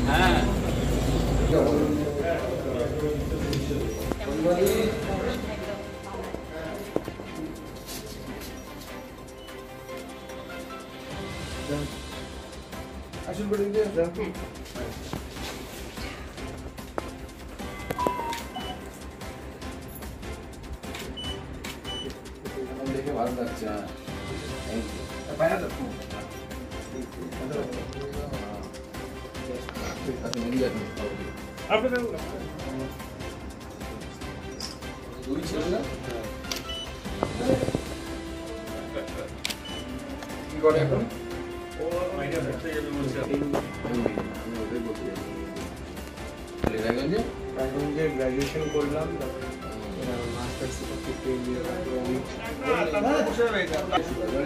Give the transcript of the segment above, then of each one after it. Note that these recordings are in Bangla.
হ্যাঁ আসুন বলে দিয়ে দেখে ভালো লাগছে। দুই ছিল না কি করে এখন গ্রাজুয়েশন করলাম মাস্টার্স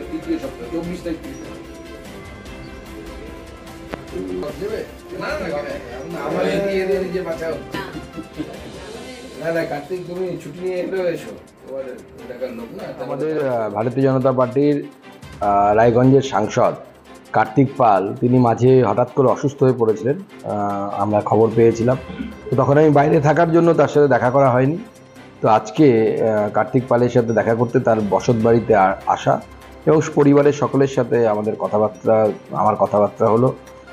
তৃতীয় সপ্তাহ 24 তারিখ দেবে আমার দিয়ে দিয়ে নিজে বাঁচাও না না কার্তিক তুমি ছুটি নিয়ে এলো এসো তোমার টাকার লোক না আমাদের ভারতীয় জনতা পার্টির রায়গঞ্জের সাংসদ কার্তিক পাল তিনি মাঝে হঠাৎ করে অসুস্থ হয়ে পড়েছিলেন, আমরা খবর পেয়েছিলাম। তো তখন আমি বাইরে থাকার জন্য তার সাথে দেখা করা হয়নি। তো আজকে কার্তিক পালের সাথে দেখা করতে তার বসত বাড়িতে আসা এবং পরিবারের সকলের সাথে আমার কথাবার্তা হলো।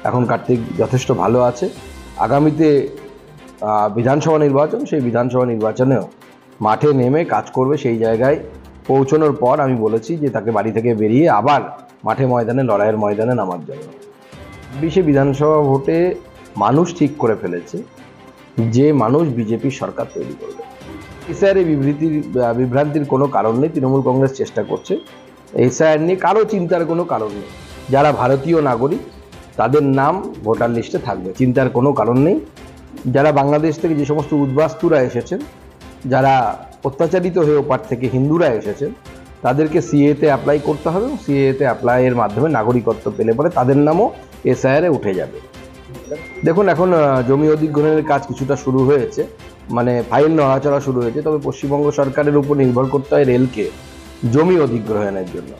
এখন কার্তিক যথেষ্ট ভালো আছে। আগামীতে বিধানসভা নির্বাচন, সেই বিধানসভা নির্বাচনেও মাঠে নেমে কাজ করবে। সেই জায়গায় পৌঁছানোর পর আমি বলেছি যে তাকে বাড়ি থেকে বেরিয়ে আবার মাঠে ময়দানে লড়াইয়ের ময়দানে নামার জন্য। 20 বিধানসভা ভোটে মানুষ ঠিক করে ফেলেছে যে মানুষ বিজেপির সরকার তৈরি করবে। এসআইআর বিভ্রান্তির কোনো কারণ নেই। তৃণমূল কংগ্রেস চেষ্টা করছে। এসআইআর নিয়ে কারো চিন্তার কোনো কারণ নেই। যারা ভারতীয় নাগরিক তাদের নাম ভোটার লিস্টে থাকবে, চিন্তার কোনো কারণ নেই। যারা বাংলাদেশ থেকে যে সমস্ত উদ্বাস্তুরা এসেছেন, যারা অত্যাচারিত হয়ে ওপার থেকে হিন্দুরা এসেছেন, তাদেরকে সিএতে অ্যাপ্লাই করতে হবে। সিএতে অ্যাপ্লাইয়ের মাধ্যমে নাগরিকত্ব পেলে পরে তাদের নামও এসআইআরে উঠে যাবে। দেখুন, এখন জমি অধিগ্রহণের কাজ কিছুটা শুরু হয়েছে, মানে ফাইল নড়াচড়া শুরু হয়েছে। তবে পশ্চিমবঙ্গ সরকারের উপর নির্ভর করতে হয় রেলকে জমি অধিগ্রহণের জন্য।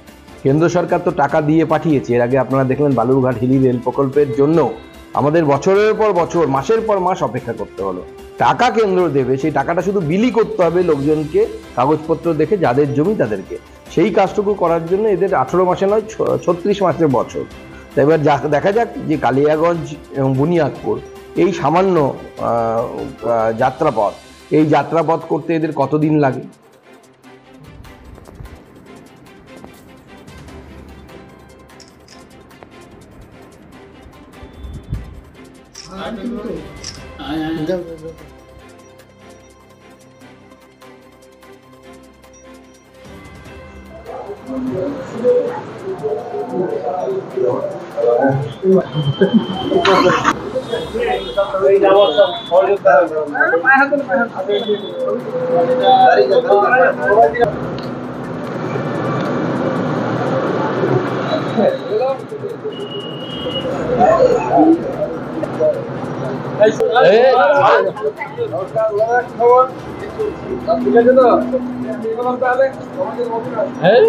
কেন্দ্র সরকার তো টাকা দিয়ে পাঠিয়েছে। এর আগে আপনারা দেখলেন বালুরঘাট হিলি রেল প্রকল্পের জন্য আমাদের বছরের পর বছর, মাসের পর মাস অপেক্ষা করতে হলো। টাকা কেন্দ্র দেবে, সেই টাকাটা শুধু বিলি করতে হবে লোকজনকে, কাগজপত্র দেখে যাদের জমি তাদেরকে। সেই কাজটুকু করার জন্য এদের 18 মাসে নয় 36 মাসের বছর। তাই এবার দেখা যাক যে কালিয়াগঞ্জ এবং বুনিয়াদপুর এই সামান্য যাত্রাপথ, এই যাত্রাপথ করতে এদের কতদিন লাগে। হ্যাঁ